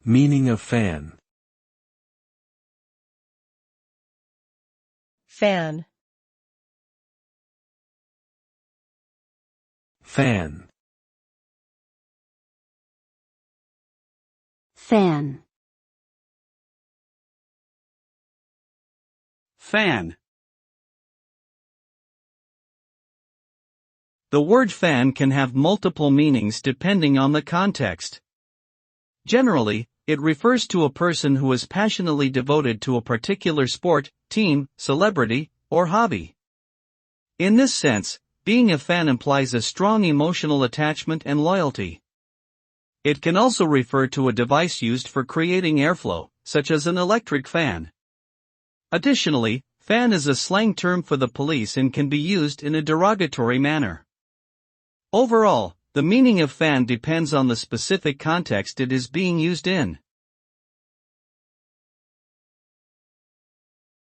Meaning of fan. Fan. Fan. Fan. Fan. The word fan can have multiple meanings depending on the context. Generally, it refers to a person who is passionately devoted to a particular sport, team, celebrity, or hobby. In this sense, being a fan implies a strong emotional attachment and loyalty. It can also refer to a device used for creating airflow, such as an electric fan. Additionally, fan is a slang term for the police and can be used in a derogatory manner. Overall, the meaning of fan depends on the specific context it is being used in.